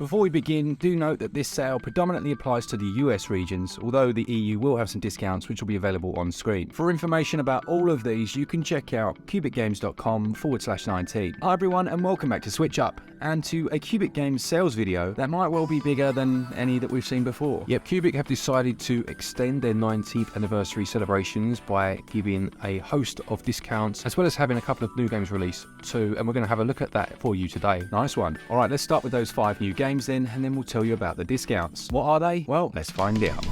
Before we begin, do note that this sale predominantly applies to the US regions, although the EU will have some discounts which will be available on screen. For information about all of these, you can check out cubicgames.com/19. Hi everyone, and welcome back to SwitchUp, and to a Cubic Games sales video that might well be bigger than any that we've seen before. Yep, Cubic have decided to extend their 19th anniversary celebrations by giving a host of discounts, as well as having a couple of new games released too, and we're going to have a look at that for you today. Nice one. Alright, let's start with those 5 new games then, and then we'll tell you about the discounts. What are they? Well, let's find out.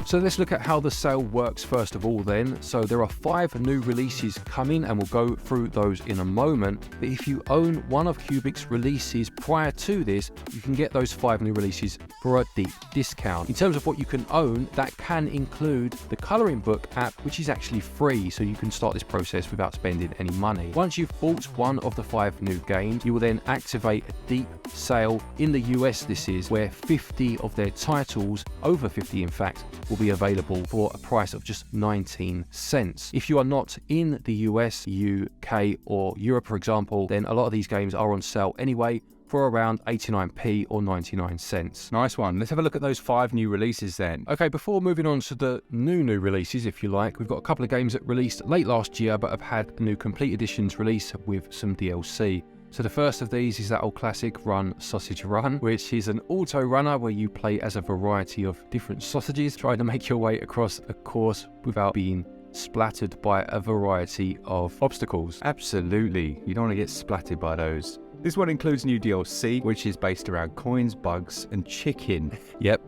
So let's look at how the sale works first of all then. So there are 5 new releases coming, and we'll go through those in a moment. But if you own one of Cubic's releases prior to this, you can get those 5 new releases for a deep discount. In terms of what you can own, that can include the colouring book app, which is actually free, so you can start this process without spending any money. Once you've bought one of the 5 new games, you will then activate a deep sale in the US, this is, where 50 of their titles, over 50 in fact, will be available for a price of just 19 cents. If you are not in the US, UK or Europe for example, then a lot of these games are on sale anyway for around 89p or 99 cents. Nice one. Let's have a look at those 5 new releases then. Okay, before moving on to the new releases, if you like, we've got a couple of games that released late last year but have had new complete editions released with some DLC. So the first of these is that old classic Run Sausage Run, which is an auto runner where you play as a variety of different sausages, trying to make your way across a course without being splattered by a variety of obstacles. Absolutely, you don't want to get splattered by those. This one includes new DLC, which is based around coins, bugs, and chicken. Yep.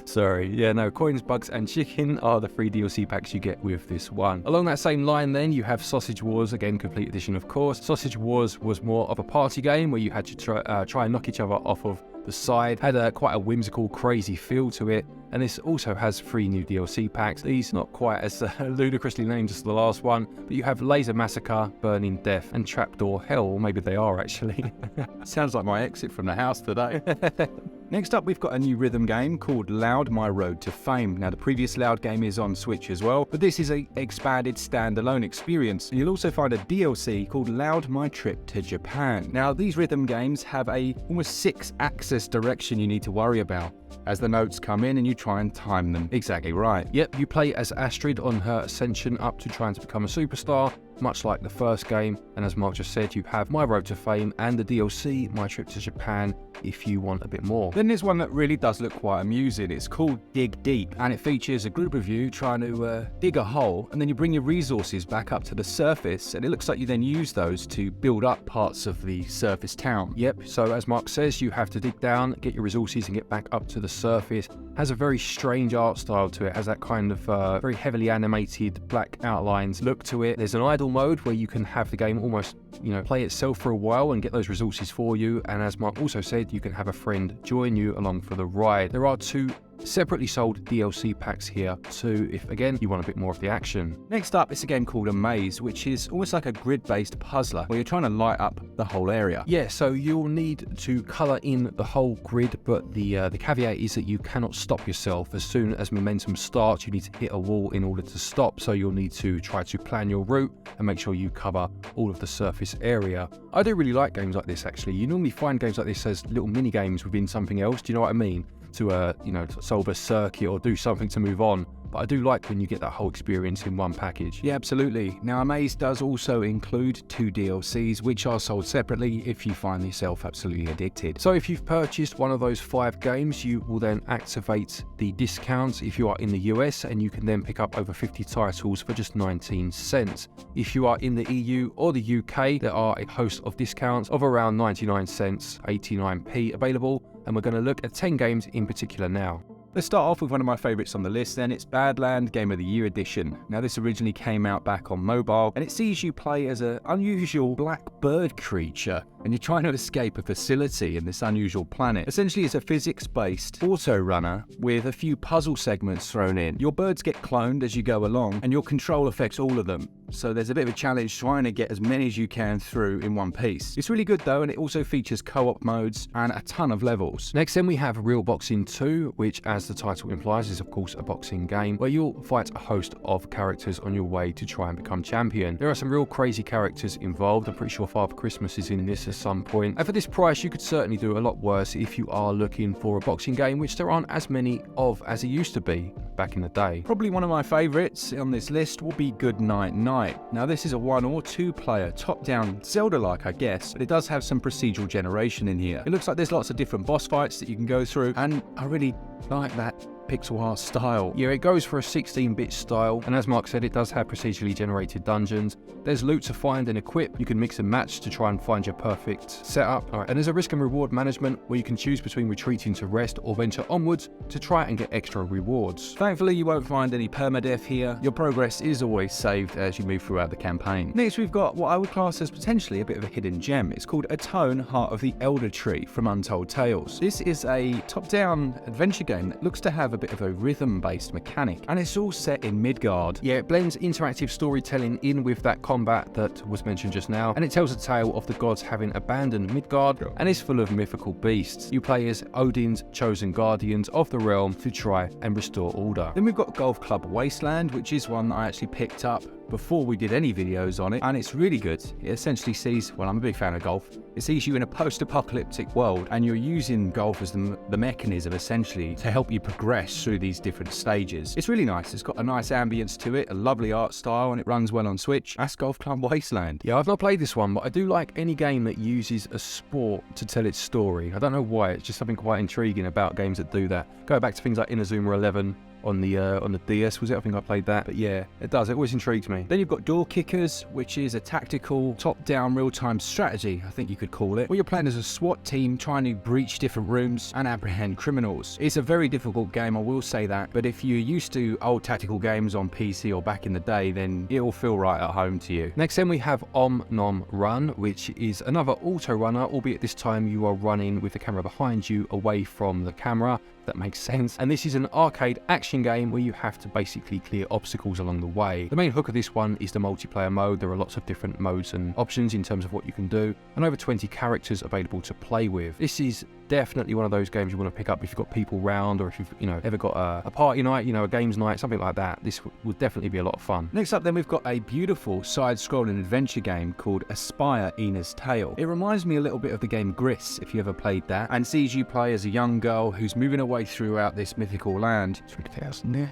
Sorry, yeah, no, coins, bugs, and chicken are the 3 DLC packs you get with this one. Along that same line then, you have Sausage Wars, again, complete edition of course. Sausage Wars was more of a party game where you had to try and knock each other off of the side. Had quite a whimsical, crazy feel to it. And this also has 3 new DLC packs. These not quite as ludicrously named as the last one, but you have Laser Massacre, Burning Death, and Trapdoor Hell. Or maybe they are actually. Sounds like my exit from the house today. Next up, we've got a new rhythm game called Loud My Road to Fame. Now, the previous Loud game is on Switch as well, but this is an expanded standalone experience. And you'll also find a DLC called Loud My Trip to Japan. Now, these rhythm games have a almost 6-axis direction you need to worry about as the notes come in and you try and time them. Exactly right. Yep, you play as Astrid on her ascension up to trying to become a superstar, much like the first game. And as Mark just said, you have My Road to Fame and the DLC, My Trip to Japan, if you want a bit more. Then there's one that really does look quite amusing. It's called Dig Deep, and it features a group of you trying to dig a hole, and then you bring your resources back up to the surface, and it looks like you then use those to build up parts of the surface town. Yep, so as Mark says, you have to dig down, get your resources and get back up to the surface. Has a very strange art style to it, has that kind of very heavily animated black outlines look to it. There's an idle mode where you can have the game almost, play itself for a while and get those resources for you, and as Mark also said, you can have a friend join you along for the ride. There are 2 separately sold DLC packs here too, if again you want a bit more of the action. Next up, it's a game called Amaze, which is almost like a grid-based puzzler where you're trying to light up the whole area. Yeah, so you'll need to colour in the whole grid, but the caveat is that you cannot stop yourself. As soon as momentum starts, you need to hit a wall in order to stop, so you'll need to try to plan your route and make sure you cover all of the surface area. I do really like games like this actually. You normally find games like this as little mini games within something else, do you know what I mean? To solve a circuit or do something to move on. But I do like when you get that whole experience in one package. Yeah, absolutely. Now, Amaze does also include 2 DLCs, which are sold separately if you find yourself absolutely addicted. So if you've purchased one of those 5 games, you will then activate the discounts if you are in the US, and you can then pick up over 50 titles for just 19 cents. If you are in the EU or the UK, there are a host of discounts of around 99 cents, 89p available, and we're going to look at 10 games in particular now. Let's start off with one of my favourites on the list then. It's Badlands Game of the Year Edition. Now this originally came out back on mobile, and it sees you play as an unusual black bird creature, and you're trying to escape a facility in this unusual planet. Essentially, it's a physics-based auto runner with a few puzzle segments thrown in. Your birds get cloned as you go along, and your control affects all of them. So there's a bit of a challenge trying to get as many as you can through in one piece. It's really good though, and it also features co-op modes and a ton of levels. Next then we have Real Boxing 2, which as as the title implies, is of course a boxing game where you'll fight a host of characters on your way to try and become champion. There are some real crazy characters involved. I'm pretty sure Father Christmas is in this at some point. And for this price, you could certainly do a lot worse if you are looking for a boxing game, which there aren't as many of as it used to be back in the day. Probably one of my favourites on this list will be Good Night Night. Now this is a 1 or 2 player top-down Zelda-like, I guess, but it does have some procedural generation in here. It looks like there's lots of different boss fights that you can go through, and I really like that pixel art style. Yeah, it goes for a 16-bit style, and as Mark said, it does have procedurally generated dungeons. There's loot to find and equip. You can mix and match to try and find your perfect setup. All right, and there's a risk and reward management where you can choose between retreating to rest or venture onwards to try and get extra rewards. Thankfully, you won't find any permadeath here. Your progress is always saved as you move throughout the campaign. Next, we've got what I would class as potentially a bit of a hidden gem. It's called Atone, Heart of the Elder Tree from Untold Tales. This is a top-down adventure game that looks to have a bit of a rhythm-based mechanic, and it's all set in Midgard. Yeah, it blends interactive storytelling in with that combat that was mentioned just now, and it tells a tale of the gods having abandoned Midgard, and is full of mythical beasts. You play as Odin's chosen guardians of the realm to try and restore order. Then we've got Golf Club Wasteland, which is one that I actually picked up before we did any videos on it, and it's really good. It essentially sees, well, I'm a big fan of golf, it sees you in a post-apocalyptic world, and you're using golf as the mechanism essentially to help you progress through these different stages. It's really nice. It's got a nice ambience to it, a lovely art style, and it runs well on Switch. That's Golf Club Wasteland. Yeah, I've not played this one, but I do like any game that uses a sport to tell its story. I don't know why, it's just something quite intriguing about games that do that. Go back to things like Inazuma 11 on the DS, was it? I think I played that. But yeah, it does. It always intrigues me. Then you've got Door Kickers, which is a tactical, top-down, real-time strategy, I think you could call it, where you're playing as a SWAT team trying to breach different rooms and apprehend criminals. It's a very difficult game, I will say that, but if you're used to old tactical games on PC or back in the day, then it will feel right at home to you. Next then we have Nom Run, which is another auto runner, albeit this time you are running with the camera behind you away from the camera. That makes sense. And this is an arcade action game where you have to basically clear obstacles along the way. The main hook of this one is the multiplayer mode. There are lots of different modes and options in terms of what you can do, and over 20 characters available to play with. This is definitely one of those games you want to pick up if you've got people round, or if you've ever got a party night, a games night, something like that. This would definitely be a lot of fun. Next up then we've got a beautiful side-scrolling adventure game called Aspire Ina's Tale. It reminds me a little bit of the game Gris, if you ever played that, and sees you play as a young girl who's moving away throughout this mythical land.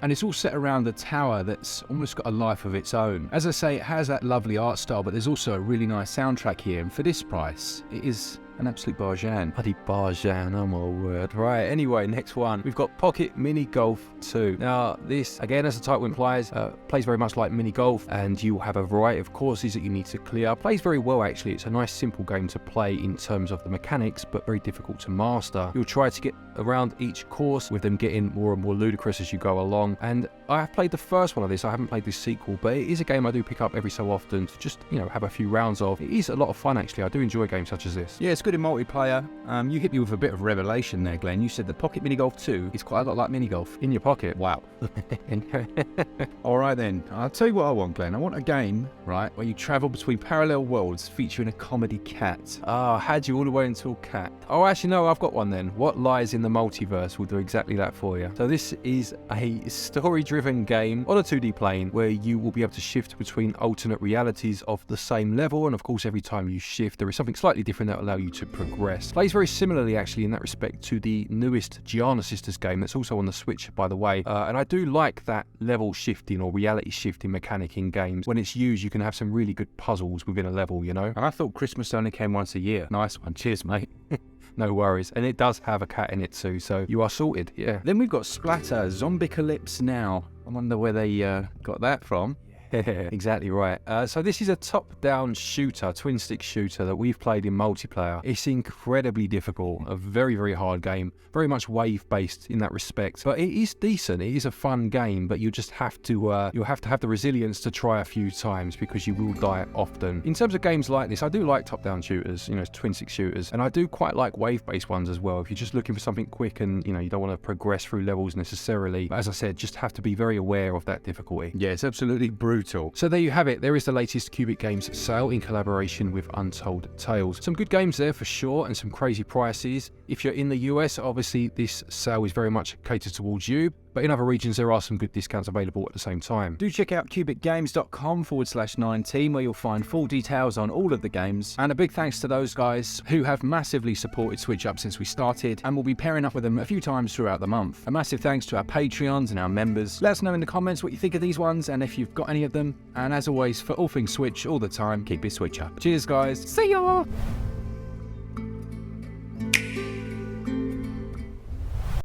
And it's all set around a tower that's almost got a life of its own. As I say, it has that lovely art style, but there's also a really nice soundtrack here, and for this price, it is an absolute bargain. Bloody bargain, oh my word. Right, anyway, next one. We've got Pocket Mini Golf 2. Now, this, again, as the title implies, plays very much like mini golf, and you have a variety of courses that you need to clear. Plays very well, actually. It's a nice, simple game to play in terms of the mechanics, but very difficult to master. You'll try to get around each course, with them getting more and more ludicrous as you go along. And I have played the first one of this. I haven't played this sequel, but it is a game I do pick up every so often to just, have a few rounds of. It is a lot of fun, actually. I do enjoy games such as this. Yeah, it's good in multiplayer. You hit me with a bit of revelation there, Glenn. You said the Pocket Mini Golf 2 is quite a lot like mini golf. In your pocket. Wow. All right then, I'll tell you what I want, Glenn. I want a game, right, where you travel between parallel worlds featuring a comedy cat. Ah, had you all the way until cat. Oh, actually, no, I've got one then. What Lies in the Multiverse will do exactly that for you. So this is a story-driven game on a 2D plane where you will be able to shift between alternate realities of the same level, and of course, every time you shift, there is something slightly different that will allow you to progress. Plays very similarly, actually, in that respect to the newest Gianna Sisters game that's also on the Switch, by the way, and I do like that level shifting or reality shifting mechanic in games. When it's used, you can have some really good puzzles within a level, And I thought Christmas only came once a year. Nice one. Cheers, mate. No worries. And it does have a cat in it too, so you are sorted, yeah. Then we've got Splatter, Zombiecalypse Now. I wonder where they got that from. Exactly right. So this is a top-down shooter, twin-stick shooter that we've played in multiplayer. It's incredibly difficult, a very, very hard game, very much wave-based in that respect. But it is decent. It is a fun game, but you just have to you'll have to have the resilience to try a few times because you will die often. In terms of games like this, I do like top-down shooters, twin-stick shooters, and I do quite like wave-based ones as well. If you're just looking for something quick and you don't want to progress through levels necessarily, but as I said, just have to be very aware of that difficulty. Yeah, it's absolutely brutal brutal. So there you have it. There is the latest Cubic Games sale in collaboration with Untold Tales. Some good games there for sure, and some crazy prices. If you're in the US, obviously this sale is very much catered towards you, but in other regions there are some good discounts available at the same time. Do check out cubicgames.com/19 where you'll find full details on all of the games. And a big thanks to those guys who have massively supported SwitchUp since we started, and we'll be pairing up with them a few times throughout the month. A massive thanks to our Patreons and our members. Let us know in the comments what you think of these ones and if you've got any of them. And as always, for all things Switch all the time, keep it SwitchUp. Cheers guys. See ya!